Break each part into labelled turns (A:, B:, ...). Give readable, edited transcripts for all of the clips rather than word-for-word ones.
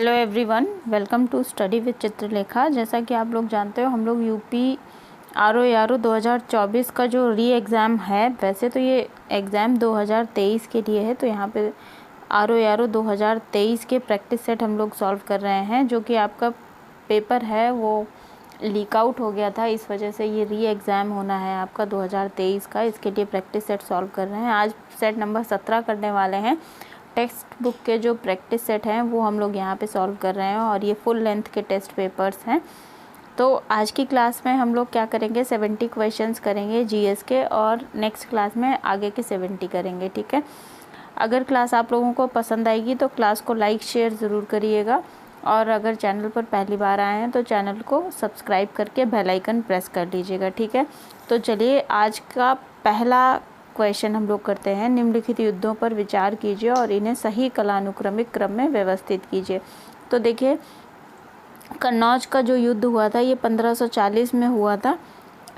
A: Hello everyone, welcome to study with Chitralekha. जैसा कि आप लोग जानते हो, हम लोग यूपी आर ओ 2024 का जो री एग्ज़ाम है, वैसे तो ये एग्ज़ाम 2023 के लिए है। तो यहाँ पे आर ओ 2023 के प्रैक्टिस सेट हम लोग सॉल्व कर रहे हैं, जो कि आपका पेपर है वो लीक आउट हो गया था। इस वजह से ये री एग्ज़ाम होना है आपका 2023 का। इसके लिए प्रैक्टिस सेट सॉल्व कर रहे हैं। आज सेट नंबर 17 करने वाले हैं। टेक्स्ट बुक के जो प्रैक्टिस सेट हैं वो हम लोग यहाँ पे सॉल्व कर रहे हैं, और ये फुल लेंथ के टेस्ट पेपर्स हैं। तो आज की क्लास में हम लोग क्या करेंगे, 70 क्वेश्चंस करेंगे जीएस के, और नेक्स्ट क्लास में आगे के 70 करेंगे। ठीक है, अगर क्लास आप लोगों को पसंद आएगी तो क्लास को लाइक शेयर ज़रूर करिएगा, और अगर चैनल पर पहली बार आए हैं तो चैनल को सब्सक्राइब करके बेल आइकन प्रेस कर लीजिएगा। ठीक है, तो चलिए आज का पहला क्वेश्चन हम लोग करते हैं। निम्नलिखित युद्धों पर विचार कीजिए और इन्हें सही कालानुक्रमिक क्रम में व्यवस्थित कीजिए। तो देखिए, कन्नौज का जो युद्ध हुआ था ये 1540 में हुआ था।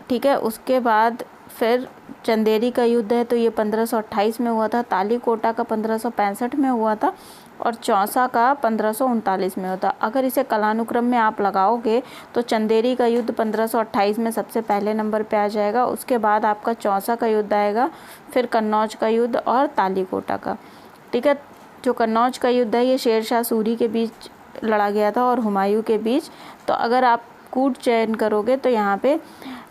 A: ठीक है, उसके बाद फिर चंदेरी का युद्ध है तो ये 1528 में हुआ था। तालीकोटा का 1565 में हुआ था, और चौसा का 1539 में होता। अगर इसे कालानुक्रम में आप लगाओगे तो चंदेरी का युद्ध 1528 में सबसे पहले नंबर पे आ जाएगा। उसके बाद आपका चौसा का युद्ध आएगा, फिर कन्नौज का युद्ध और तालीकोटा का। ठीक है, जो कन्नौज का युद्ध है ये शेरशाह सूरी के बीच लड़ा गया था और हुमायूं के बीच। तो अगर आप कूट चयन करोगे तो यहाँ पे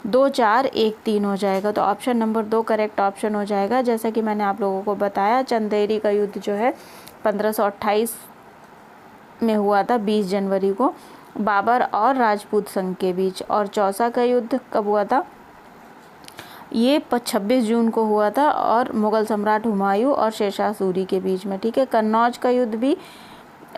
A: 2 4 1 3 हो जाएगा। तो ऑप्शन नंबर 2 करेक्ट ऑप्शन हो जाएगा। जैसा कि मैंने आप लोगों को बताया, चंदेरी का युद्ध जो है 1528 में हुआ था, 20 जनवरी को, बाबर और राजपूत संघ के बीच। और चौसा का युद्ध कब हुआ था, ये 26 जून को हुआ था, और मुग़ल सम्राट हुमायूं और शेरशाह सूरी के बीच में। ठीक है, कन्नौज का युद्ध भी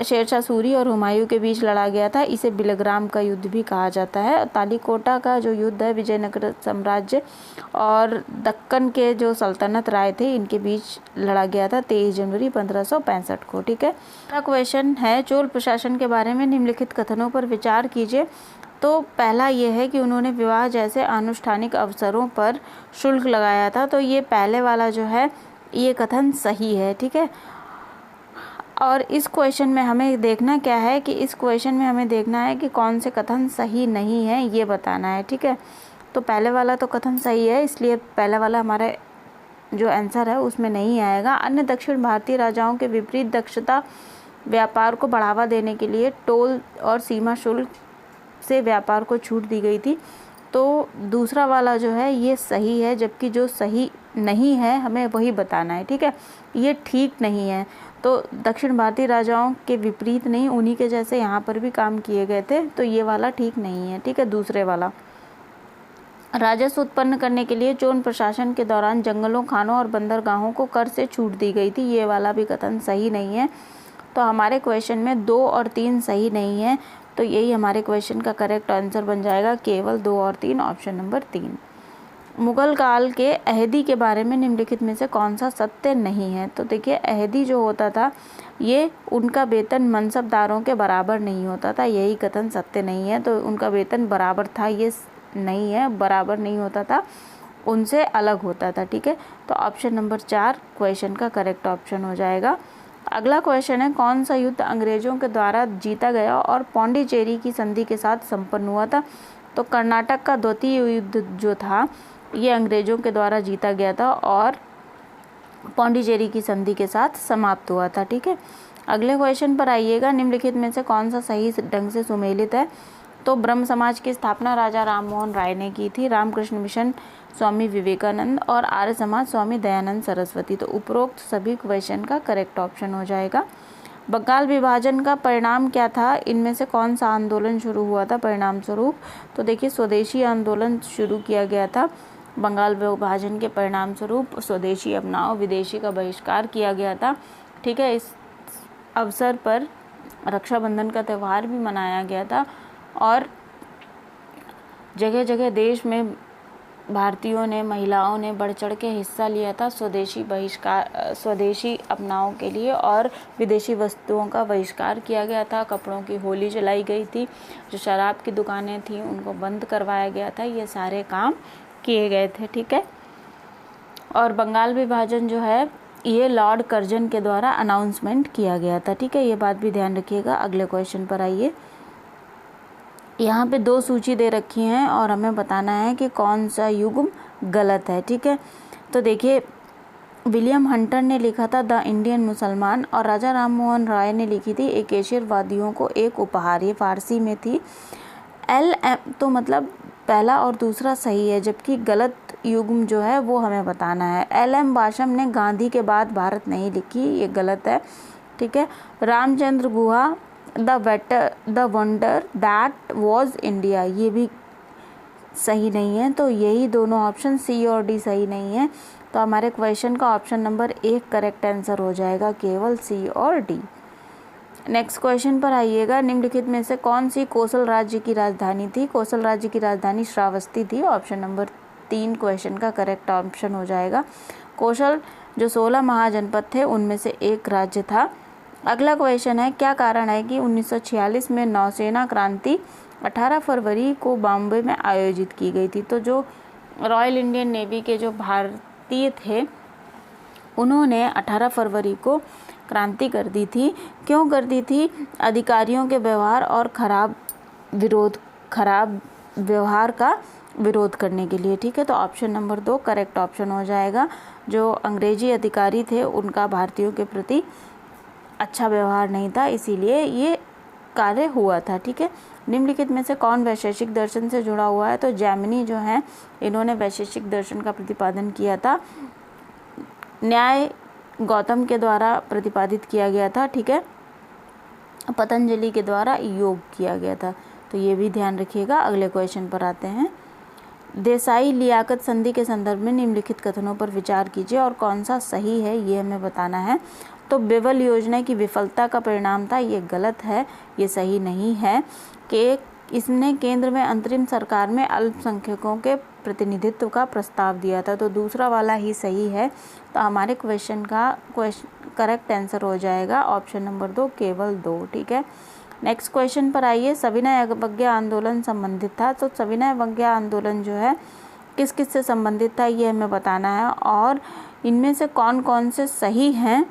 A: शेरशाह सूरी और हुमायूं के बीच लड़ा गया था। इसे बिलग्राम का युद्ध भी कहा जाता है। तालीकोटा का जो युद्ध है विजयनगर साम्राज्य और दक्कन के जो सल्तनत राय थे इनके बीच लड़ा गया था 23 जनवरी 1565 को। ठीक है, अगला क्वेश्चन है, चोल प्रशासन के बारे में निम्नलिखित कथनों पर विचार कीजिए। तो पहला ये है कि उन्होंने विवाह जैसे अनुष्ठानिक अवसरों पर शुल्क लगाया था। तो ये पहले वाला जो है ये कथन सही है। ठीक है, और इस क्वेश्चन में हमें देखना क्या है कि इस क्वेश्चन में हमें देखना है कि कौन से कथन सही नहीं है, ये बताना है। ठीक है, तो पहले वाला तो कथन सही है, इसलिए पहला वाला हमारा जो आंसर है उसमें नहीं आएगा। अन्य दक्षिण भारतीय राजाओं के विपरीत दक्षता व्यापार को बढ़ावा देने के लिए टोल और सीमा शुल्क से व्यापार को छूट दी गई थी। तो दूसरा वाला जो है ये सही है, जबकि जो सही नहीं है हमें वही बताना है। ठीक है, ये ठीक नहीं है। तो दक्षिण भारतीय राजाओं के विपरीत नहीं, उन्हीं के जैसे यहाँ पर भी काम किए गए थे, तो ये वाला ठीक नहीं है। ठीक है, दूसरे वाला, राजस्व उत्पन्न करने के लिए चोल प्रशासन के दौरान जंगलों, खानों और बंदरगाहों को कर से छूट दी गई थी, ये वाला भी कथन सही नहीं है। तो हमारे क्वेश्चन में 2 और 3 सही नहीं है, तो यही हमारे क्वेश्चन का करेक्ट आंसर बन जाएगा, केवल 2 और 3, ऑप्शन नंबर 3। मुगल काल के अहदी के बारे में निम्नलिखित में से कौन सा सत्य नहीं है। तो देखिए, अहदी जो होता था ये उनका वेतन मनसबदारों के बराबर नहीं होता था, यही कथन सत्य नहीं है। तो उनका वेतन बराबर था, ये नहीं है, बराबर नहीं होता था, उनसे अलग होता था। ठीक है, तो ऑप्शन नंबर 4 क्वेश्चन का करेक्ट ऑप्शन हो जाएगा। अगला क्वेश्चन है, कौन सा युद्ध अंग्रेजों के द्वारा जीता गया और पौंडीचेरी की संधि के साथ संपन्न हुआ था। तो कर्नाटक का द्वितीय युद्ध जो था ये अंग्रेजों के द्वारा जीता गया था और पौंडीचेरी की संधि के साथ समाप्त हुआ था। ठीक है, अगले क्वेश्चन पर आइएगा, निम्नलिखित में से कौन सा सही ढंग से सुमेलित है। तो ब्रह्म समाज की स्थापना राजा राम मोहन राय ने की थी, रामकृष्ण मिशन स्वामी विवेकानंद, और आर्य समाज स्वामी दयानंद सरस्वती। तो उपरोक्त सभी क्वेश्चन का करेक्ट ऑप्शन हो जाएगा। बंगाल विभाजन का परिणाम क्या था, इनमें से कौन सा आंदोलन शुरू हुआ था परिणाम स्वरूप। तो देखिए, स्वदेशी आंदोलन शुरू किया गया था। बंगाल विभाजन के परिणाम स्वरूप स्वदेशी अपनाओ, विदेशी का बहिष्कार किया गया था। ठीक है, इस अवसर पर रक्षाबंधन का त्यौहार भी मनाया गया था, और जगह जगह देश में भारतीयों ने, महिलाओं ने बढ़ चढ़ के हिस्सा लिया था स्वदेशी बहिष्कार, स्वदेशी अपनाओ के लिए, और विदेशी वस्तुओं का बहिष्कार किया गया था। कपड़ों की होली जलाई गई थी, जो शराब की दुकानें थीं उनको बंद करवाया गया था, ये सारे काम किए गए थे। ठीक है, और बंगाल विभाजन जो है ये लॉर्ड कर्जन के द्वारा अनाउंसमेंट किया गया था। ठीक है, ये बात भी ध्यान रखिएगा। अगले क्वेश्चन पर आइए। यहाँ पे 2 सूची दे रखी हैं और हमें बताना है कि कौन सा युग्म गलत है। ठीक है, तो देखिए विलियम हंटर ने लिखा था द इंडियन मुसलमान और राजा राम मोहन राय ने लिखी थी एक एशियरवादियों को एक उपहार, ये फारसी में थी। तो मतलब पहला और दूसरा सही है, जबकि गलत युग्म जो है वो हमें बताना है। LM बाशम ने गांधी के बाद भारत नहीं लिखी, ये गलत है। ठीक है, Ramachandra Guha the wonder that was India, ये भी सही नहीं है। तो यही दोनों ऑप्शन C और D सही नहीं है। तो हमारे क्वेश्चन का ऑप्शन नंबर 1 करेक्ट आंसर हो जाएगा, केवल C और D। नेक्स्ट क्वेश्चन पर आइएगा। निम्नलिखित में से कौन सी कोसल राज्य की राजधानी थी? कोसल राज्य की राजधानी श्रावस्ती थी। ऑप्शन नंबर 3 क्वेश्चन का करेक्ट ऑप्शन हो जाएगा। कोसल जो 16 महाजनपद थे उनमें से एक राज्य था। अगला क्वेश्चन है, क्या कारण है कि 1946 में नौसेना क्रांति 18 फरवरी को बॉम्बे में आयोजित की गई थी? तो जो रॉयल इंडियन नेवी के जो भारतीय थे उन्होंने 18 फरवरी को क्रांति कर दी थी। क्यों कर दी थी? अधिकारियों के व्यवहार और खराब व्यवहार का विरोध करने के लिए। ठीक है, तो ऑप्शन नंबर 2 करेक्ट ऑप्शन हो जाएगा। जो अंग्रेजी अधिकारी थे उनका भारतीयों के प्रति अच्छा व्यवहार नहीं था, इसीलिए ये कार्य हुआ था। ठीक है, निम्नलिखित में से कौन वैशेषिक दर्शन से जुड़ा हुआ है? तो जैमिनी जो है इन्होंने वैशेषिक दर्शन का प्रतिपादन किया था। न्याय गौतम के द्वारा प्रतिपादित किया गया था। ठीक है, पतंजलि के द्वारा योग किया गया था। तो ये भी ध्यान रखिएगा। अगले क्वेश्चन पर आते हैं। देसाई लियाकत संधि के संदर्भ में निम्नलिखित कथनों पर विचार कीजिए और कौन सा सही है ये हमें बताना है। तो बेवल योजना की विफलता का परिणाम था, ये गलत है, ये सही नहीं है। कि इसने केंद्र में अंतरिम सरकार में अल्पसंख्यकों के प्रतिनिधित्व का प्रस्ताव दिया था, तो दूसरा वाला ही सही है। तो हमारे क्वेश्चन का करेक्ट आंसर हो जाएगा ऑप्शन नंबर 2 केवल 2। ठीक है, नेक्स्ट क्वेश्चन पर आइए। सविनय अवज्ञा आंदोलन संबंधित था। तो सविनय अवज्ञा आंदोलन जो है किस किस से संबंधित था ये हमें बताना है और इनमें से कौन कौन से सही हैं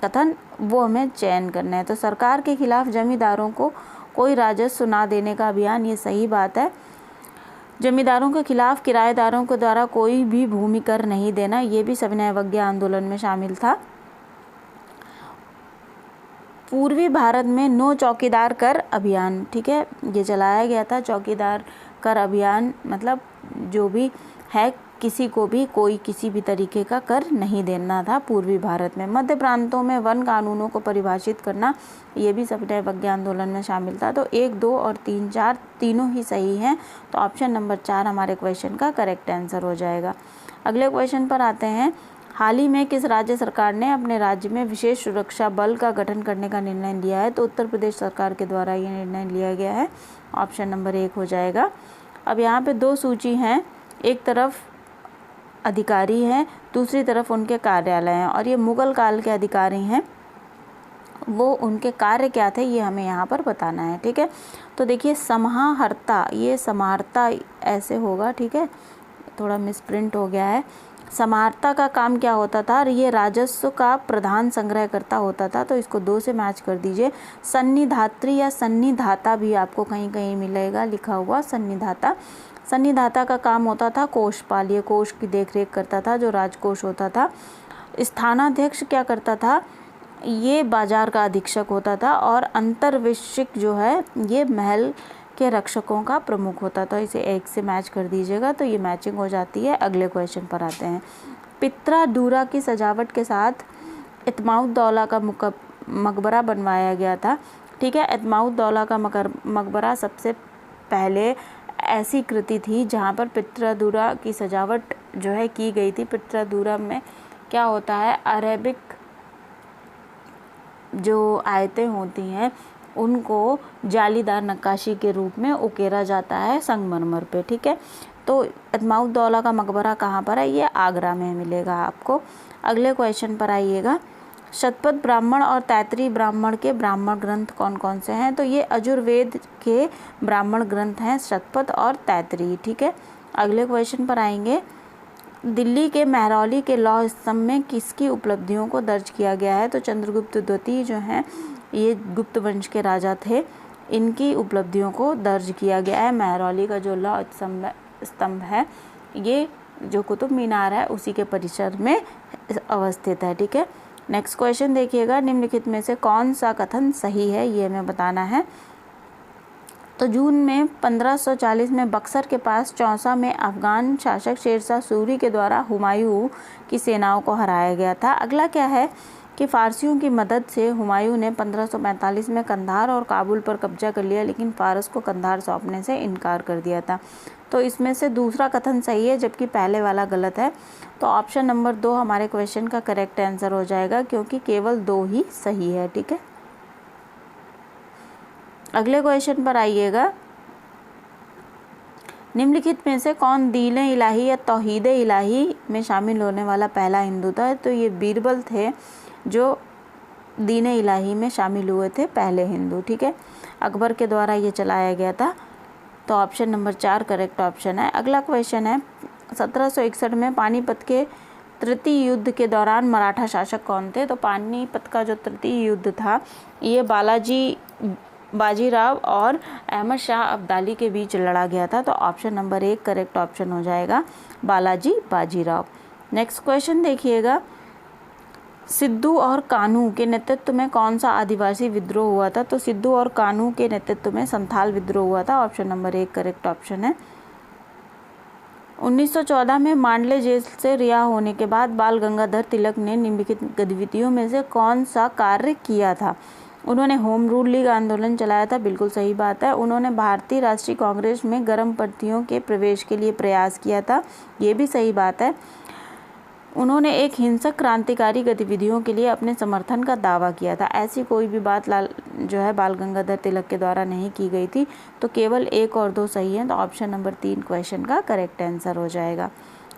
A: कथन वो हमें चयन करना है। तो सरकार के खिलाफ जमींदारों को कोई राजस्व ना देने का अभियान, ये सही बात है। जमींदारों के खिलाफ किराएदारों के द्वारा कोई भी भूमि कर नहीं देना, ये भी सविनय अवज्ञा आंदोलन में शामिल था। पूर्वी भारत में नो चौकीदार कर अभियान, ठीक है, ये चलाया गया था। चौकीदार कर अभियान मतलब जो भी है किसी को भी कोई किसी भी तरीके का कर नहीं देना था पूर्वी भारत में। मध्य प्रांतों में वन कानूनों को परिभाषित करना, ये भी सविनय अवज्ञा आंदोलन में शामिल था। तो 1, 2 और 3, 4 तीनों ही सही हैं। तो ऑप्शन नंबर 4 हमारे क्वेश्चन का करेक्ट आंसर हो जाएगा। अगले क्वेश्चन पर आते हैं। हाल ही में किस राज्य सरकार ने अपने राज्य में विशेष सुरक्षा बल का गठन करने का निर्णय लिया है? तो उत्तर प्रदेश सरकार के द्वारा ये निर्णय लिया गया है। ऑप्शन नंबर 1 हो जाएगा। अब यहाँ पे 2 सूची हैं, एक तरफ अधिकारी हैं, दूसरी तरफ उनके कार्यालय हैं और ये मुगल काल के अधिकारी हैं। वो उनके कार्य क्या थे ये हमें यहाँ पर बताना है। ठीक है, तो देखिए समाहर्ता, ये समाहर्ता ऐसे होगा, ठीक है, थोड़ा मिसप्रिंट हो गया है। समाहर्ता का काम क्या होता था? ये राजस्व का प्रधान संग्रहकर्ता होता था, तो इसको 2 से मैच कर दीजिए। सन्निधात्री या सन्निधाता भी आपको कहीं कहीं मिलेगा लिखा हुआ, सन्निधाता। सन्निधाता का काम होता था कोषपाल, ये कोष की देखरेख करता था जो राजकोष होता था। स्थानाध्यक्ष क्या करता था? ये बाजार का अधीक्षक होता था और अंतर्विशिक जो है ये महल के रक्षकों का प्रमुख होता था। इसे 1 से मैच कर दीजिएगा तो ये मैचिंग हो जाती है। अगले क्वेश्चन पर आते हैं। पित्रादूरा की सजावट के साथ इत्माउद्दौला का मकबरा बनवाया गया था। ठीक है, इत्माउद्दौला का मकबरा सबसे पहले ऐसी कृति थी जहाँ पर पित्रादूरा की सजावट जो है की गई थी। पित्रादूरा में क्या होता है? अरेबिक जो आयतें होती हैं उनको जालीदार नक्काशी के रूप में उकेरा जाता है संगमरमर पे। ठीक है, तो इत्माउद्दौला का मकबरा कहाँ पर है? ये आगरा में मिलेगा आपको। अगले क्वेश्चन पर आइएगा। शतपथ ब्राह्मण और तैतृय ब्राह्मण के ब्राह्मण ग्रंथ कौन कौन से हैं? तो ये अजुर्वेद के ब्राह्मण ग्रंथ हैं, शतपथ और तैतृय। ठीक है, अगले क्वेश्चन पर आएंगे। दिल्ली के महरौली के लौह स्तंभ में किसकी उपलब्धियों को दर्ज किया गया है? तो चंद्रगुप्त द्वितीय जो हैं ये गुप्त वंश के राजा थे, इनकी उपलब्धियों को दर्ज किया गया है। महरौली का जो लौह स्तंभ है ये जो कुतुब मीनार है उसी के परिसर में अवस्थित है। ठीक है, नेक्स्ट क्वेश्चन देखिएगा, निम्नलिखित में से कौन सा कथन सही है ये हमें बताना है। तो जून में 1540 में बक्सर के पास चौसा में अफगान शासक शेरशाह सूरी के द्वारा हुमायूं की सेनाओं को हराया गया था। अगला क्या है कि फारसियों की मदद से हुमायूं ने 1545 में कंधार और काबुल पर कब्जा कर लिया, लेकिन फारस को कंधार सौंपने से इनकार कर दिया था। तो इसमें से दूसरा कथन सही है जबकि पहले वाला गलत है। तो ऑप्शन नंबर 2 हमारे क्वेश्चन का करेक्ट आंसर हो जाएगा, क्योंकि केवल 2 ही सही है। ठीक है, अगले क्वेश्चन पर आइएगा, निम्नलिखित में से कौन दीन-ए इलाही या तौहीद-ए इलाही में शामिल होने वाला पहला हिंदू था? तो ये बीरबल थे जो दीन-ए इलाही में शामिल हुए थे, पहले हिंदू। ठीक है, अकबर के द्वारा ये चलाया गया था। तो ऑप्शन नंबर 4 करेक्ट ऑप्शन है। अगला क्वेश्चन है, 1761 में पानीपत के तृतीय युद्ध के दौरान मराठा शासक कौन थे? तो पानीपत का जो तृतीय युद्ध था ये बाजीराव और अहमद शाह अब्दाली के बीच लड़ा गया था। तो ऑप्शन नंबर 1 करेक्ट ऑप्शन हो जाएगा, बाजीराव। नेक्स्ट क्वेश्चन देखिएगा, सिद्धू और कान्हू के नेतृत्व में कौन सा आदिवासी विद्रोह हुआ था? तो सिद्धू और कान्हू के नेतृत्व में संथाल विद्रोह हुआ था। ऑप्शन नंबर 1 करेक्ट ऑप्शन है। 1914 में मांडले जेल से रिहा होने के बाद बाल गंगाधर तिलक ने निम्नलिखित गतिविधियों में से कौन सा कार्य किया था? उन्होंने होम रूल लीग आंदोलन चलाया था, बिल्कुल सही बात है। उन्होंने भारतीय राष्ट्रीय कांग्रेस में गर्मपंथियों के प्रवेश के लिए प्रयास किया था, ये भी सही बात है। उन्होंने एक हिंसक क्रांतिकारी गतिविधियों के लिए अपने समर्थन का दावा किया था। ऐसी कोई भी बात बाल गंगाधर तिलक के द्वारा नहीं की गई थी। तो केवल 1 और 2 सही हैं। तो ऑप्शन नंबर 3 क्वेश्चन का करेक्ट आंसर हो जाएगा।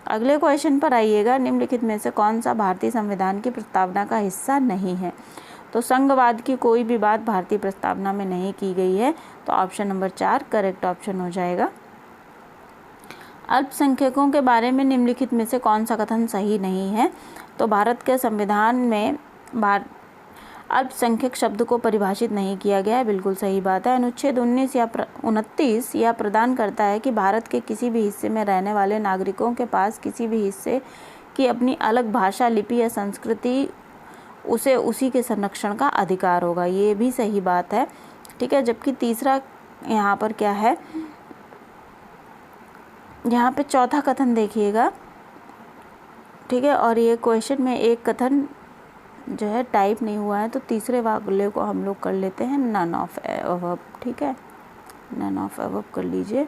A: अगले क्वेश्चन पर आइएगा, निम्नलिखित में से कौन सा भारतीय संविधान की प्रस्तावना का हिस्सा नहीं है? तो संघवाद की कोई भी बात भारतीय प्रस्तावना में नहीं की गई है। तो ऑप्शन नंबर 4 करेक्ट ऑप्शन हो जाएगा। अल्पसंख्यकों के बारे में निम्नलिखित में से कौन सा कथन सही नहीं है? तो भारत के संविधान में अल्पसंख्यक शब्द को परिभाषित नहीं किया गया है, बिल्कुल सही बात है। अनुच्छेद 29 यह प्रदान करता है कि भारत के किसी भी हिस्से में रहने वाले नागरिकों के पास किसी भी हिस्से की अपनी अलग भाषा, लिपि या संस्कृति उसे उसी के संरक्षण का अधिकार होगा, ये भी सही बात है। ठीक है, जबकि तीसरा यहाँ पर क्या है, यहाँ पे चौथा कथन देखिएगा। ठीक है, और ये क्वेश्चन में एक कथन जो है टाइप नहीं हुआ है, तो तीसरे वाक्य को हम लोग कर लेते हैं नन ऑफ अबव। ठीक है, नन ऑफ अबव कर लीजिए।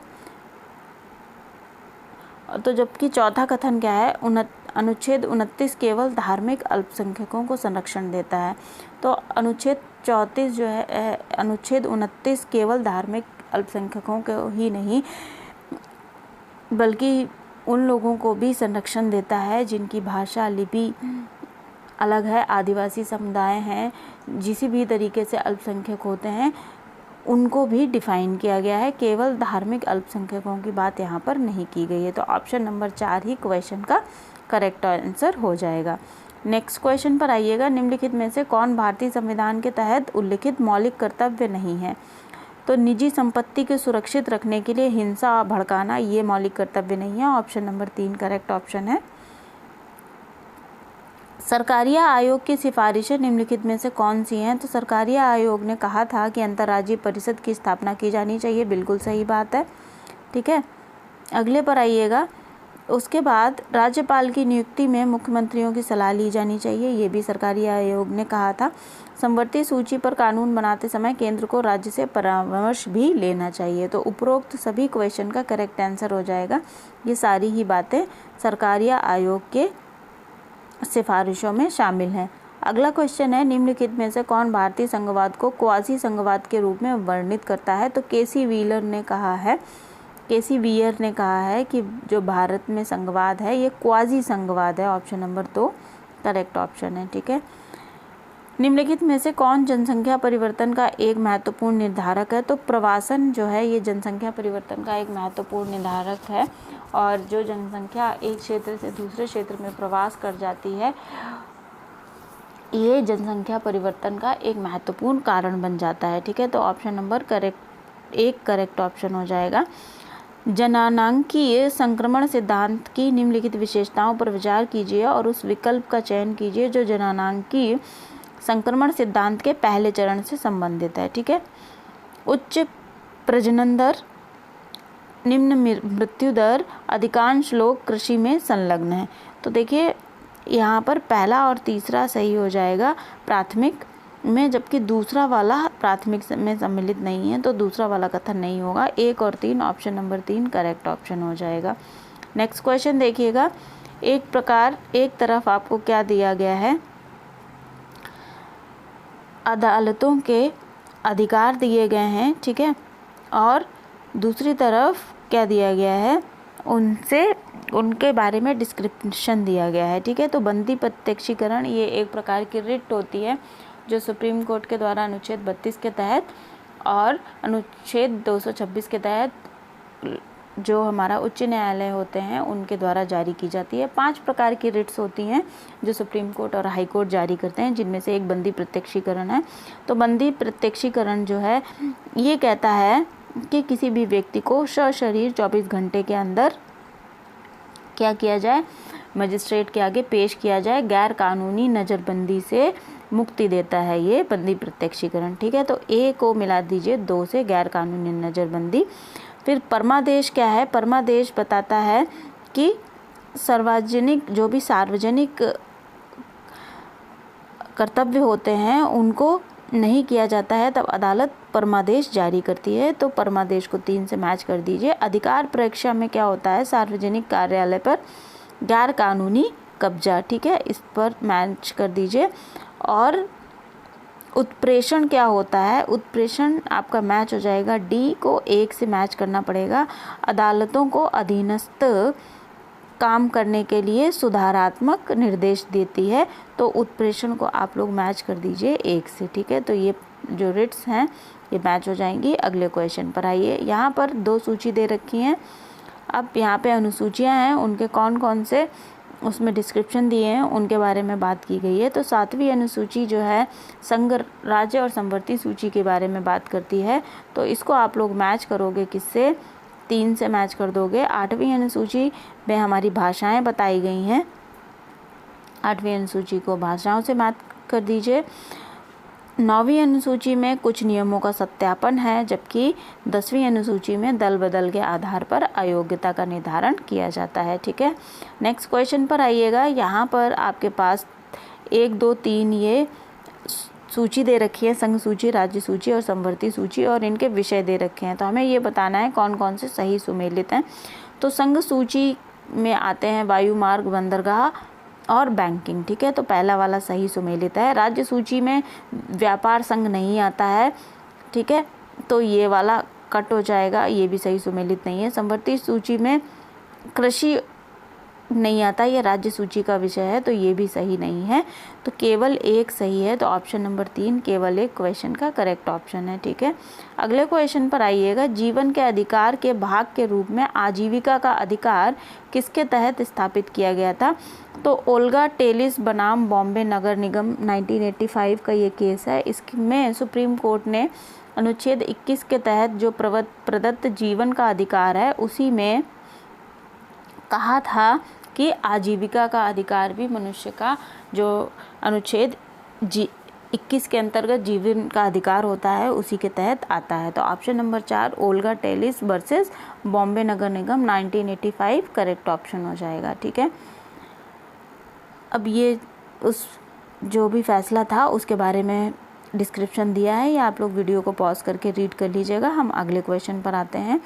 A: तो जबकि चौथा कथन क्या है, अनुच्छेद 29 केवल धार्मिक अल्पसंख्यकों को संरक्षण देता है। तो अनुच्छेद 34 जो है, अनुच्छेद 29 केवल धार्मिक अल्पसंख्यकों को ही नहीं बल्कि उन लोगों को भी संरक्षण देता है जिनकी भाषा, लिपि अलग है, आदिवासी समुदाय हैं, जिसी भी तरीके से अल्पसंख्यक होते हैं उनको भी डिफाइन किया गया है। केवल धार्मिक अल्पसंख्यकों की बात यहाँ पर नहीं की गई है। तो ऑप्शन नंबर 4 ही क्वेश्चन का करेक्ट आंसर हो जाएगा। नेक्स्ट क्वेश्चन पर आइएगा, निम्नलिखित में से कौन भारतीय संविधान के तहत उल्लिखित मौलिक कर्तव्य नहीं है? तो निजी संपत्ति को सुरक्षित रखने के लिए हिंसा भड़काना ये मौलिक कर्तव्य नहीं है। ऑप्शन नंबर 3 करेक्ट ऑप्शन है। सरकारिया आयोग की सिफारिशें निम्नलिखित में से कौन सी हैं? तो सरकारिया आयोग ने कहा था कि अंतर्राज्यीय परिषद की स्थापना की जानी चाहिए, बिल्कुल सही बात है। ठीक है, अगले पर आइएगा। उसके बाद राज्यपाल की नियुक्ति में मुख्यमंत्रियों की सलाह ली जानी चाहिए, ये भी सरकारिया आयोग ने कहा था। समवर्ती सूची पर कानून बनाते समय केंद्र को राज्य से परामर्श भी लेना चाहिए। तो उपरोक्त सभी क्वेश्चन का करेक्ट आंसर हो जाएगा। ये सारी ही बातें सरकारिया आयोग के सिफारिशों में शामिल हैं। अगला क्वेश्चन है, निम्नलिखित में से कौन भारतीय संघवाद को क्वासी संघवाद के रूप में वर्णित करता है? तो केसी वियर ने कहा है कि जो भारत में संघवाद है ये क्वासी संघवाद है। ऑप्शन नंबर 2 करेक्ट ऑप्शन है। ठीक है, निम्नलिखित में से कौन जनसंख्या परिवर्तन का एक महत्वपूर्ण निर्धारक है? तो प्रवासन जो है ये जनसंख्या परिवर्तन का एक महत्वपूर्ण निर्धारक है। और जो जनसंख्या एक क्षेत्र से दूसरे क्षेत्र में प्रवास कर जाती है, ये जनसंख्या परिवर्तन का एक महत्वपूर्ण कारण बन जाता है। ठीक है, तो ऑप्शन नंबर करेक्ट ऑप्शन हो जाएगा। जननांगीय संक्रमण सिद्धांत की निम्नलिखित विशेषताओं पर विचार कीजिए और उस विकल्प का चयन कीजिए जो जननांगीय संक्रमण सिद्धांत के पहले चरण से संबंधित है। ठीक है, उच्च प्रजनन दर, निम्न मृत्यु दर, अधिकांश लोग कृषि में संलग्न हैं। तो देखिए यहाँ पर पहला और तीसरा सही हो जाएगा प्राथमिक में, जबकि दूसरा वाला प्राथमिक में सम्मिलित नहीं है, तो दूसरा वाला कथन नहीं होगा। 1 और 3, ऑप्शन नंबर 3 करेक्ट ऑप्शन हो जाएगा। नेक्स्ट क्वेश्चन देखिएगा। एक तरफ आपको क्या दिया गया है, अदालतों के अधिकार दिए गए हैं, ठीक है, और दूसरी तरफ क्या दिया गया है, उनके बारे में डिस्क्रिप्शन दिया गया है। ठीक है, तो बंदी प्रत्यक्षीकरण ये एक प्रकार की रिट होती है जो सुप्रीम कोर्ट के द्वारा अनुच्छेद 32 के तहत और अनुच्छेद 226 के तहत जो हमारा उच्च न्यायालय होते हैं उनके द्वारा जारी की जाती है। 5 प्रकार की रिट्स होती हैं जो सुप्रीम कोर्ट और हाई कोर्ट जारी करते हैं, जिनमें से एक बंदी प्रत्यक्षीकरण है। तो बंदी प्रत्यक्षीकरण जो है ये कहता है कि किसी भी व्यक्ति को सशरीर 24 घंटे के अंदर क्या किया जाए, मजिस्ट्रेट के आगे पेश किया जाए। गैर कानूनी नज़रबंदी से मुक्ति देता है ये बंदी प्रत्यक्षीकरण। ठीक है, तो ए को मिला दीजिए 2 से, गैर कानूनी नज़रबंदी। फिर परमादेश क्या है, परमादेश बताता है कि जो भी सार्वजनिक कर्तव्य होते हैं उनको नहीं किया जाता है, तब अदालत परमादेश जारी करती है। तो परमादेश को 3 से मैच कर दीजिए। अधिकार परीक्षा में क्या होता है, सार्वजनिक कार्यालय पर गैर कानूनी कब्जा, ठीक है, इस पर मैच कर दीजिए। और उत्प्रेषण क्या होता है, उत्प्रेषण आपका मैच हो जाएगा, डी को 1 से मैच करना पड़ेगा। अदालतों को अधीनस्थ काम करने के लिए सुधारात्मक निर्देश देती है, तो उत्प्रेषण को आप लोग मैच कर दीजिए 1 से। ठीक है, तो ये जो रिट्स हैं ये मैच हो जाएंगी। अगले क्वेश्चन पर आइए। यहाँ पर 2 सूची दे रखी हैं। अब यहाँ पे अनुसूचियाँ हैं, उनके कौन कौन से उसमें डिस्क्रिप्शन दिए हैं उनके बारे में बात की गई है। तो 7वीं अनुसूची जो है संघ राज्य और संवर्ती सूची के बारे में बात करती है, तो इसको आप लोग मैच करोगे किससे, 3 से मैच कर दोगे। 8वीं अनुसूची में हमारी भाषाएं बताई गई हैं, 8वीं अनुसूची को भाषाओं से मैच कर दीजिए। 9वीं अनुसूची में कुछ नियमों का सत्यापन है, जबकि 10वीं अनुसूची में दल बदल के आधार पर अयोग्यता का निर्धारण किया जाता है। ठीक है, नेक्स्ट क्वेश्चन पर आइएगा। यहाँ पर आपके पास 1, 2, 3 ये सूची दे रखी है, संघ सूची, राज्य सूची और संवर्ती सूची, और इनके विषय दे रखे हैं। तो हमें ये बताना है कौन कौन से सही सुमेलित हैं। तो संघ सूची में आते हैं वायु मार्ग, बंदरगाह और बैंकिंग। ठीक है, तो पहला वाला सही सुमेलित है। राज्य सूची में व्यापार संघ नहीं आता है, ठीक है, तो ये वाला कट हो जाएगा, ये भी सही सुमेलित नहीं है। संवर्ती सूची में कृषि नहीं आता, ये राज्य सूची का विषय है, तो ये भी सही नहीं है। तो केवल 1 सही है, तो ऑप्शन नंबर 3 केवल 1 क्वेश्चन का करेक्ट ऑप्शन है। ठीक है, अगले क्वेश्चन पर आइएगा। जीवन के अधिकार के भाग के रूप में आजीविका का अधिकार किसके तहत स्थापित किया गया था? तो ओल्गा टेलिस बनाम बॉम्बे नगर निगम 1985 का ये केस है। इसमें सुप्रीम कोर्ट ने अनुच्छेद 21 के तहत जो प्रदत्त जीवन का अधिकार है उसी में कहा था कि आजीविका का अधिकार भी मनुष्य का जो अनुच्छेद 21 के अंतर्गत जीवन का अधिकार होता है उसी के तहत आता है। तो option number 4 Olga Tellis versus Bombay नगर निगम 1985 करेक्ट ऑप्शन हो जाएगा। ठीक है, अब ये उस जो भी फैसला था उसके बारे में डिस्क्रिप्शन दिया है, या आप लोग वीडियो को पॉज करके रीड कर लीजिएगा। हम अगले क्वेश्चन पर आते हैं।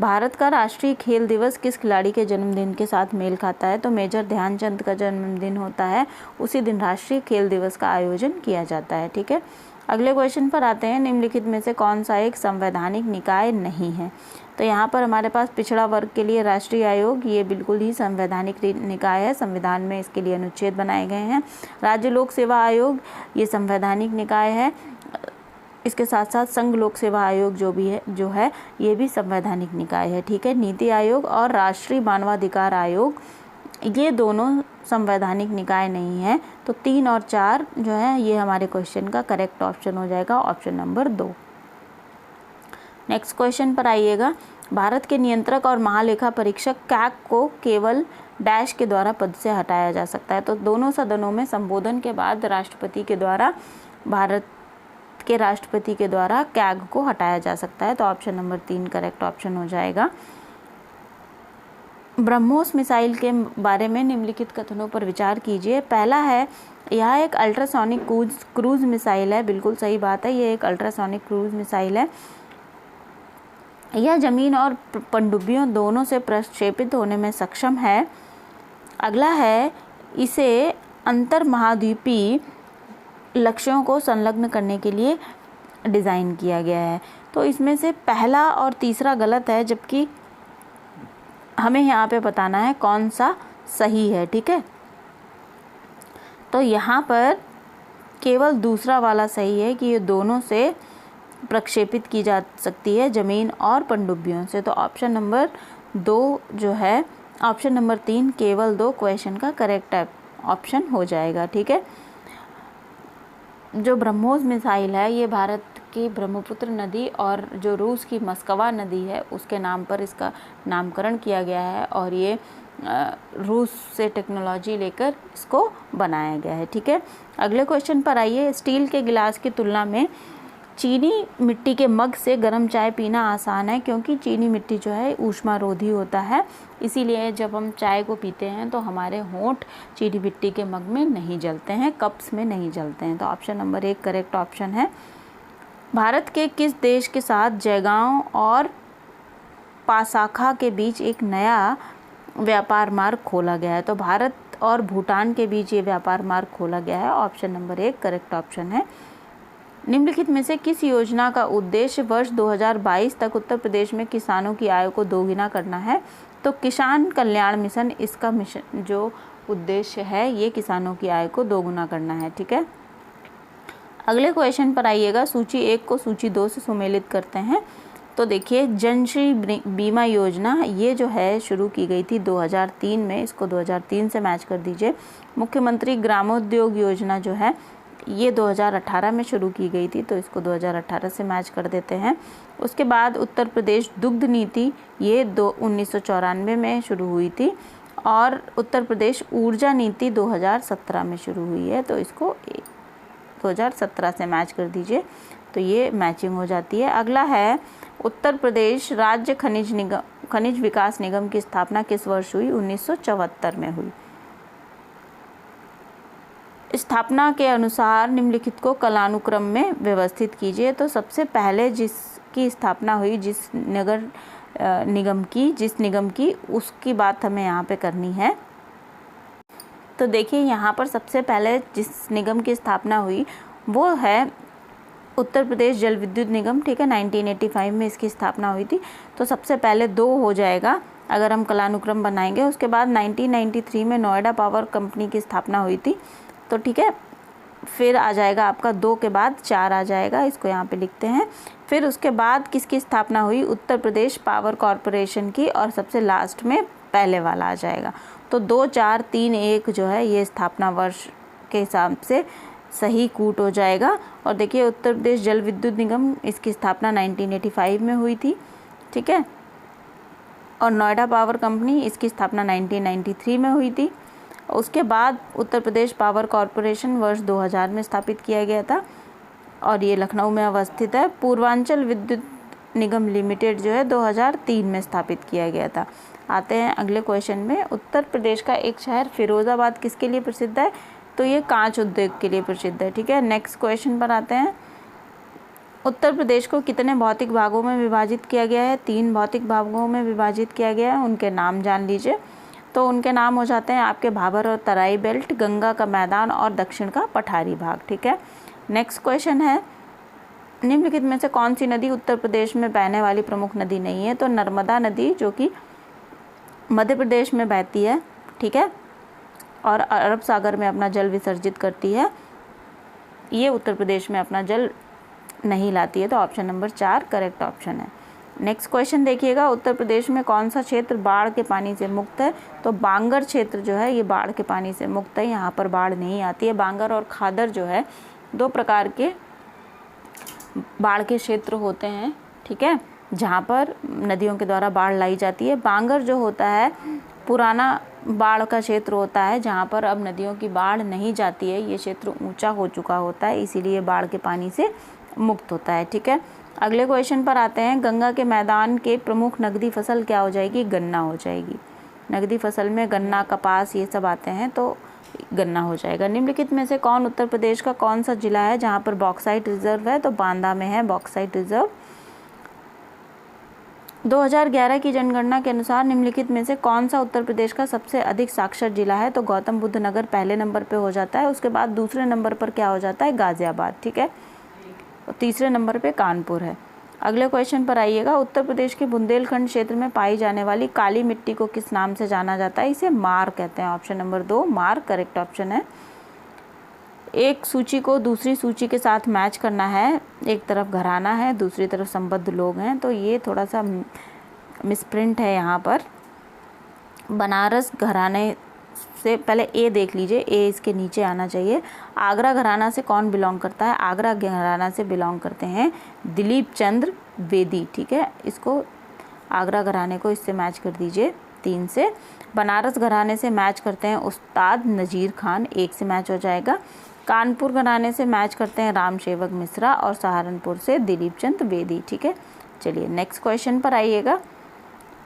A: भारत का राष्ट्रीय खेल दिवस किस खिलाड़ी के जन्मदिन के साथ मेल खाता है? तो मेजर ध्यानचंद का जन्मदिन होता है, उसी दिन राष्ट्रीय खेल दिवस का आयोजन किया जाता है। ठीक है, अगले क्वेश्चन पर आते हैं। निम्नलिखित में से कौन सा एक संवैधानिक निकाय नहीं है? तो यहाँ पर हमारे पास पिछड़ा वर्ग के लिए राष्ट्रीय आयोग, ये बिल्कुल ही संवैधानिक निकाय है, संविधान में इसके लिए अनुच्छेद बनाए गए हैं। राज्य लोक सेवा आयोग ये संवैधानिक निकाय है, इसके साथ साथ संघ लोक सेवा आयोग जो है ये भी संवैधानिक निकाय है, ठीक है। नीति आयोग और राष्ट्रीय मानवाधिकार आयोग ये दोनों संवैधानिक निकाय नहीं है। तो 3 और 4 जो है ये हमारे क्वेश्चन का करेक्ट ऑप्शन हो जाएगा, ऑप्शन नंबर 2। नेक्स्ट क्वेश्चन पर आइएगा। भारत के नियंत्रक और महालेखा परीक्षक कैग को केवल डैश के द्वारा पद से हटाया जा सकता है। तो दोनों सदनों में संबोधन के बाद भारत के राष्ट्रपति के द्वारा कैग को हटाया जा सकता है। तो ऑप्शन नंबर 3 करेक्ट ऑप्शन हो जाएगा। ब्रह्मोस मिसाइल के बारे में निम्नलिखित कथनों पर विचार कीजिए। पहला है, यह एक अल्ट्रासोनिक क्रूज मिसाइल है। बिल्कुल सही बात है, ये एक अल्ट्रासोनिक क्रूज मिसाइल है। यह जमीन और पनडुब्बियों दोनों से प्रक्षेपित होने में सक्षम है। अगला है, इसे अंतर महाद्वीपीय लक्ष्यों को संलग्न करने के लिए डिज़ाइन किया गया है। तो इसमें से पहला और तीसरा गलत है, जबकि हमें यहाँ पे बताना है कौन सा सही है, ठीक है। तो यहाँ पर केवल दूसरा वाला सही है कि ये दोनों से प्रक्षेपित की जा सकती है, जमीन और पनडुब्बियों से। तो ऑप्शन नंबर 2 जो है, ऑप्शन नंबर 3 केवल 2 क्वेश्चन का करेक्ट ऑप्शन हो जाएगा, ठीक है। जो ब्रह्मोस मिसाइल है ये भारत की ब्रह्मपुत्र नदी और जो रूस की मस्कवा नदी है उसके नाम पर इसका नामकरण किया गया है, और ये रूस से टेक्नोलॉजी लेकर इसको बनाया गया है, ठीक है। अगले क्वेश्चन पर आइए। स्टील के गिलास की तुलना में चीनी मिट्टी के मग से गर्म चाय पीना आसान है, क्योंकि चीनी मिट्टी जो है ऊष्मारोधी होता है। इसीलिए जब हम चाय को पीते हैं तो हमारे होंठ चीनी मिट्टी के मग में नहीं जलते हैं, कप्स में नहीं जलते हैं। तो ऑप्शन नंबर 1 करेक्ट ऑप्शन है। भारत के किस देश के साथ जयगांव और पासाखा के बीच एक नया व्यापार मार्ग खोला गया है? तो भारत और भूटान के बीच ये व्यापार मार्ग खोला गया है। ऑप्शन नंबर 1 करेक्ट ऑप्शन है। निम्नलिखित में से किस योजना का उद्देश्य वर्ष 2022 तक उत्तर प्रदेश में किसानों की आय को दोगुना करना है? तो किसान कल्याण मिशन, इसका मिशन जो उद्देश्य है ये किसानों की आय को दोगुना करना है, ठीक है। अगले क्वेश्चन पर आइएगा। सूची 1 को सूची 2 से सुमेलित करते हैं। तो देखिए, जनश्री बीमा योजना ये जो है शुरू की गई थी 2003 में, इसको 2003 से मैच कर दीजिए। मुख्यमंत्री ग्रामोद्योग योजना जो है ये 2018 में शुरू की गई थी, तो इसको 2018 से मैच कर देते हैं। उसके बाद उत्तर प्रदेश दुग्ध नीति ये 1994 में शुरू हुई थी, और उत्तर प्रदेश ऊर्जा नीति 2017 में शुरू हुई है, तो इसको 2017 से मैच कर दीजिए, तो ये मैचिंग हो जाती है। अगला है, उत्तर प्रदेश राज्य खनिज विकास निगम की स्थापना किस वर्ष हुई? 1974 में हुई। स्थापना के अनुसार निम्नलिखित को कालानुक्रम में व्यवस्थित कीजिए। तो सबसे पहले जिसकी स्थापना हुई, जिस निगम की उसकी बात हमें यहाँ पे करनी है। तो देखिए, यहाँ पर सबसे पहले जिस निगम की स्थापना हुई वो है उत्तर प्रदेश जल विद्युत निगम, ठीक है। 1985 में इसकी स्थापना हुई थी। तो सबसे पहले 2 हो जाएगा अगर हम कालानुक्रम बनाएंगे। उसके बाद 1993 में नोएडा पावर कंपनी की स्थापना हुई थी, तो ठीक है। फिर आ जाएगा आपका 2 के बाद 4 आ जाएगा, इसको यहाँ पे लिखते हैं। फिर उसके बाद किसकी स्थापना हुई? उत्तर प्रदेश पावर कॉरपोरेशन की, और सबसे लास्ट में पहले वाला आ जाएगा। तो 2, 4, 3, 1 जो है ये स्थापना वर्ष के हिसाब से सही कूट हो जाएगा। और देखिए, उत्तर प्रदेश जल विद्युत निगम इसकी स्थापना 1985 में हुई थी, ठीक है। और नोएडा पावर कंपनी इसकी स्थापना 1993 में हुई थी। उसके बाद उत्तर प्रदेश पावर कॉरपोरेशन वर्ष 2000 में स्थापित किया गया था, और ये लखनऊ में अवस्थित है। पूर्वांचल विद्युत निगम लिमिटेड जो है 2003 में स्थापित किया गया था। आते हैं अगले क्वेश्चन में। उत्तर प्रदेश का एक शहर फिरोजाबाद किसके लिए प्रसिद्ध है? तो ये कांच उद्योग के लिए प्रसिद्ध है, ठीक है। नेक्स्ट क्वेश्चन पर आते हैं। उत्तर प्रदेश को कितने भौतिक भागों में विभाजित किया गया है? 3 भौतिक भागों में विभाजित किया गया है। उनके नाम जान लीजिए। तो उनके नाम हो जाते हैं आपके भाबर और तराई बेल्ट, गंगा का मैदान और दक्षिण का पठारी भाग, ठीक है। नेक्स्ट क्वेश्चन है, निम्नलिखित में से कौन सी नदी उत्तर प्रदेश में बहने वाली प्रमुख नदी नहीं है? तो नर्मदा नदी जो कि मध्य प्रदेश में बहती है, ठीक है, और अरब सागर में अपना जल विसर्जित करती है, ये उत्तर प्रदेश में अपना जल नहीं लाती है, तो ऑप्शन नंबर 4 करेक्ट ऑप्शन है। नेक्स्ट क्वेश्चन देखिएगा, उत्तर प्रदेश में कौन सा क्षेत्र बाढ़ के पानी से मुक्त है? तो बांगर क्षेत्र जो है ये बाढ़ के पानी से मुक्त है, यहाँ पर बाढ़ नहीं आती है। बांगर और खादर जो है 2 प्रकार के बाढ़ के क्षेत्र होते हैं, ठीक है, जहाँ पर नदियों के द्वारा बाढ़ लाई जाती है। बांगर जो होता है पुराना बाढ़ का क्षेत्र होता है, जहाँ पर अब नदियों की बाढ़ नहीं जाती है, ये क्षेत्र ऊंचा हो चुका होता है, इसीलिए बाढ़ के पानी से मुक्त होता है, ठीक है। अगले क्वेश्चन पर आते हैं, गंगा के मैदान के प्रमुख नकदी फसल क्या हो जाएगी? गन्ना हो जाएगी। नकदी फसल में गन्ना, कपास ये सब आते हैं, तो गन्ना हो जाएगा। निम्नलिखित में से कौन उत्तर प्रदेश का कौन सा जिला है जहाँ पर बॉक्साइट रिजर्व है? तो बांदा में है बॉक्साइट रिजर्व। 2011 की जनगणना के अनुसार निम्नलिखित में से कौन सा उत्तर प्रदेश का सबसे अधिक साक्षर जिला है? तो गौतम बुद्ध नगर पहले नंबर पे हो जाता है, उसके बाद दूसरे नंबर पर क्या हो जाता है? गाजियाबाद, ठीक है, और तीसरे नंबर पे कानपुर है। अगले क्वेश्चन पर आइएगा, उत्तर प्रदेश के बुंदेलखंड क्षेत्र में पाई जाने वाली काली मिट्टी को किस नाम से जाना जाता है? इसे मार कहते हैं। ऑप्शन नंबर 2 मार करेक्ट ऑप्शन है। एक सूची को दूसरी सूची के साथ मैच करना है, एक तरफ घराना है, दूसरी तरफ संबद्ध लोग हैं, तो ये थोड़ा सा मिसप्रिंट है यहाँ पर। बनारस घराने से पहले ए देख लीजिए, ए इसके नीचे आना चाहिए। आगरा घराना से कौन बिलोंग करता है? आगरा घराना से बिलोंग करते हैं दिलीप चंद्र बेदी, ठीक है, इसको आगरा घराने को इससे मैच कर दीजिए 3 से। बनारस घराने से मैच करते हैं उस्ताद नज़ीर खान, 1 से मैच हो जाएगा। कानपुर घराने से मैच करते हैं राम सेवक मिश्रा, और सहारनपुर से दिलीप चंद बेदी, ठीक है। चलिए नेक्स्ट क्वेश्चन पर आइएगा,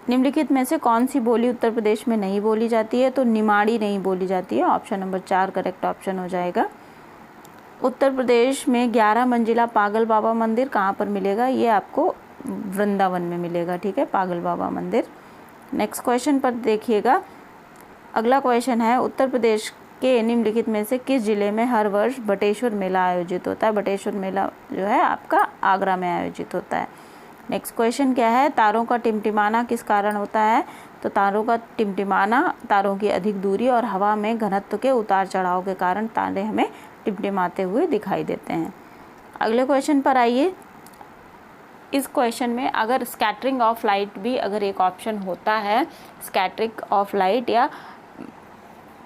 A: निम्नलिखित में से कौन सी बोली उत्तर प्रदेश में नहीं बोली जाती है? तो निमाड़ी नहीं बोली जाती है, ऑप्शन नंबर 4 करेक्ट ऑप्शन हो जाएगा। उत्तर प्रदेश में 11 मंजिला पागल बाबा मंदिर कहाँ पर मिलेगा? ये आपको वृंदावन में मिलेगा, ठीक है, पागल बाबा मंदिर। नेक्स्ट क्वेश्चन पर देखिएगा, अगला क्वेश्चन है, उत्तर प्रदेश के निम्नलिखित में से किस जिले में हर वर्ष बटेश्वर मेला आयोजित होता है? बटेश्वर मेला जो है आपका आगरा में आयोजित होता है। नेक्स्ट क्वेश्चन क्या है, तारों का टिमटिमाना किस कारण होता है? तो तारों का टिमटिमाना तारों की अधिक दूरी और हवा में घनत्व के उतार चढ़ाव के कारण तारे हमें टिमटिमाते हुए दिखाई देते हैं। अगले क्वेश्चन पर आइए, इस क्वेश्चन में अगर स्कैटरिंग ऑफ लाइट भी अगर एक ऑप्शन होता है, स्कैटरिंग ऑफ लाइट या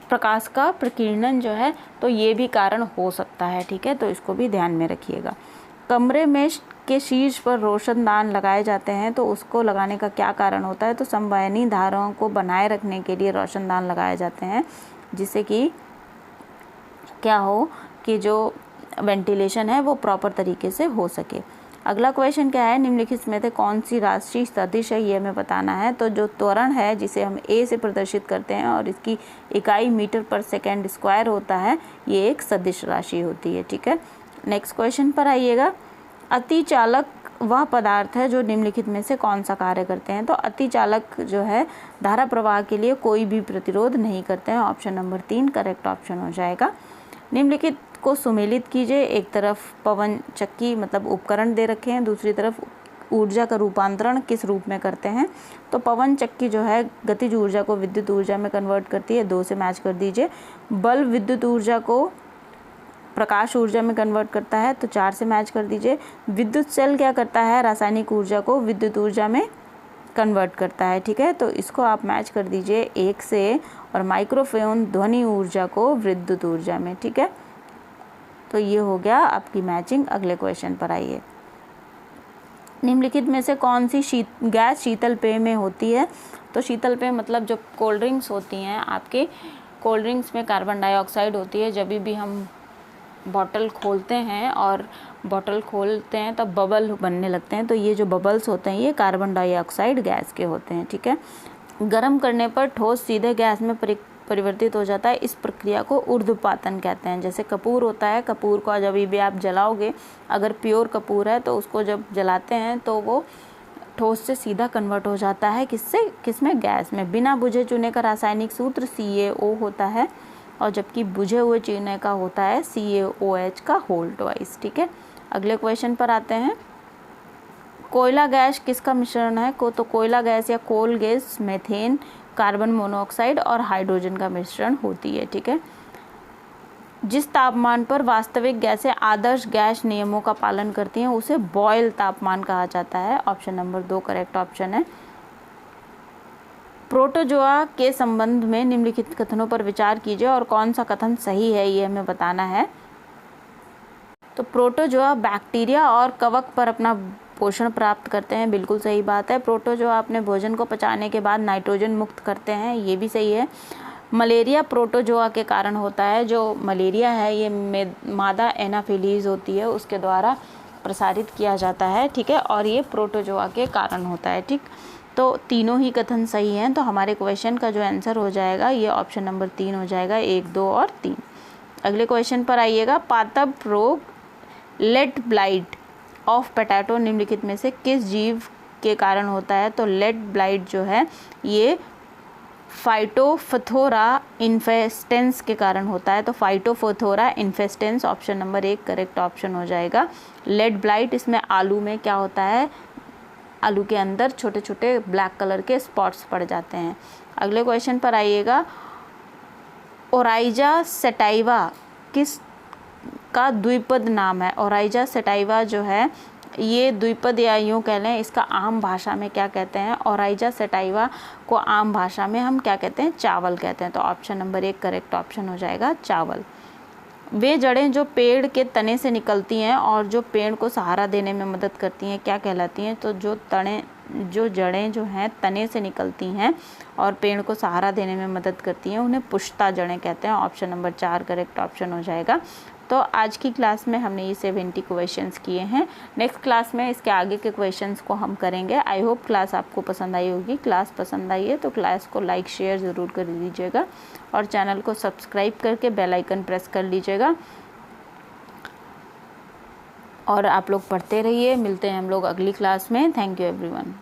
A: प्रकाश का प्रकीर्णन जो है, तो ये भी कारण हो सकता है, ठीक है, तो इसको भी ध्यान में रखिएगा। कमरे में के शीर्ष पर रोशनदान लगाए जाते हैं, तो उसको लगाने का क्या कारण होता है? तो संवहनी धाराओं को बनाए रखने के लिए रोशनदान लगाए जाते हैं, जिससे कि क्या हो कि जो वेंटिलेशन है वो प्रॉपर तरीके से हो सके। अगला क्वेश्चन क्या है, निम्नलिखित में से कौन सी राशि सदिश है, ये हमें बताना है। तो जो त्वरण है जिसे हम ए से प्रदर्शित करते हैं और इसकी इकाई मीटर पर सेकेंड स्क्वायर होता है, ये एक सदिश राशि होती है, ठीक है। नेक्स्ट क्वेश्चन पर आइएगा, अतिचालक वह पदार्थ है जो निम्नलिखित में से कौन सा कार्य करते हैं? तो अतिचालक जो है धारा प्रवाह के लिए कोई भी प्रतिरोध नहीं करते हैं, ऑप्शन नंबर 3 करेक्ट ऑप्शन हो जाएगा। निम्नलिखित को सुमेलित कीजिए, एक तरफ पवन चक्की मतलब उपकरण दे रखे हैं, दूसरी तरफ ऊर्जा का रूपांतरण किस रूप में करते हैं? तो पवन चक्की जो है गतिज ऊर्जा को विद्युत ऊर्जा में कन्वर्ट करती है, 2 से मैच कर दीजिए। बल्ब विद्युत ऊर्जा को प्रकाश ऊर्जा में कन्वर्ट करता है, तो 4 से मैच कर दीजिए। विद्युत सेल क्या करता है? रासायनिक ऊर्जा को विद्युत ऊर्जा में कन्वर्ट करता है, ठीक है, तो इसको आप मैच कर दीजिए 1 से। और माइक्रोफोन ध्वनि ऊर्जा को विद्युत ऊर्जा में, ठीक है, तो ये हो गया आपकी मैचिंग। अगले क्वेश्चन पर आइए, निम्नलिखित में से कौन सी गैस शीतल पेय में होती है? तो शीतल पेय मतलब जो कोल्ड ड्रिंक्स होती हैं, आपके कोल्ड ड्रिंक्स में कार्बन डाइऑक्साइड होती है। जब भी हम बॉटल खोलते हैं और बॉटल खोलते हैं तब बबल बनने लगते हैं, तो ये जो बबल्स होते हैं ये कार्बन डाइऑक्साइड गैस के होते हैं, ठीक है। गर्म करने पर ठोस सीधे गैस में परिवर्तित हो जाता है, इस प्रक्रिया को ऊर्ध्वपातन कहते हैं। जैसे कपूर होता है, कपूर को जब भी आप जलाओगे, अगर प्योर कपूर है तो उसको जब जलाते हैं तो वो ठोस से सीधा कन्वर्ट हो जाता है, किसमें? गैस में। बिना बुझे चूने का रासायनिक सूत्र CaO होता है, और जबकि बुझे हुए चूने का होता है CaOH का होल ट्वाइस, ठीक है। अगले क्वेश्चन पर आते हैं, कोयला गैस किसका मिश्रण है? तो कोयला गैस या coal gas methane, carbon monoxide और हाइड्रोजन का मिश्रण होती है, ठीक है। जिस तापमान पर वास्तविक गैसें आदर्श गैस नियमों का पालन करती हैं उसे बॉयल तापमान कहा जाता है। ऑप्शन नंबर 2 करेक्ट ऑप्शन है। प्रोटोजोआ के संबंध में निम्नलिखित कथनों पर विचार कीजिए और कौन सा कथन सही है ये हमें बताना है। तो प्रोटोजोआ बैक्टीरिया और कवक पर अपना पोषण प्राप्त करते हैं, बिल्कुल सही बात है। प्रोटोजोआ अपने भोजन को पचाने के बाद नाइट्रोजन मुक्त करते हैं, ये भी सही है। मलेरिया प्रोटोजोआ के कारण होता है। जो मलेरिया है ये मादा एनाफिलीज होती है उसके द्वारा प्रसारित किया जाता है, ठीक है, और ये प्रोटोजोआ के कारण होता है, ठीक। तो तीनों ही कथन सही हैं, तो हमारे क्वेश्चन का जो आंसर हो जाएगा ये ऑप्शन नंबर 3 हो जाएगा, 1, 2 और 3। अगले क्वेश्चन पर आइएगा। पातप रोग लेट ब्लाइट ऑफ पोटैटो निम्नलिखित में से किस जीव के कारण होता है? तो लेट ब्लाइट जो है ये फाइटोफथोरा इन्फेस्टेंस के कारण होता है। तो Phytophthora infestans option number 1 correct option हो जाएगा। लेड ब्लाइट, इसमें आलू में क्या होता है, आलू के अंदर छोटे छोटे ब्लैक कलर के स्पॉट्स पड़ जाते हैं। अगले क्वेश्चन पर आइएगा। ओराइजा सेटाइवा किस का द्विपद नाम है? ओराइजा सेटाइवा जो है ये द्विपद या यूँ कह लें इसका आम भाषा में क्या कहते हैं? ओराइजा सेटाइवा को आम भाषा में हम क्या कहते हैं? चावल कहते हैं। तो ऑप्शन नंबर 1 करेक्ट ऑप्शन हो जाएगा, चावल। वे जड़ें जो पेड़ के तने से निकलती हैं और जो पेड़ को सहारा देने में मदद करती हैं क्या कहलाती हैं? तो जो जड़ें जो हैं तने से निकलती हैं और पेड़ को सहारा देने में मदद करती हैं उन्हें पुष्टा जड़ें कहते हैं। ऑप्शन नंबर 4 करेक्ट ऑप्शन हो जाएगा। तो आज की क्लास में हमने ये 70 क्वेश्चंस किए हैं। नेक्स्ट क्लास में इसके आगे के क्वेश्चंस को हम करेंगे। आई होप क्लास आपको पसंद आई होगी। क्लास पसंद आई है तो क्लास को लाइक शेयर ज़रूर कर दीजिएगा और चैनल को सब्सक्राइब करके बेल आइकन प्रेस कर लीजिएगा। और आप लोग पढ़ते रहिए। मिलते हैं हम लोग अगली क्लास में। Thank you everyone.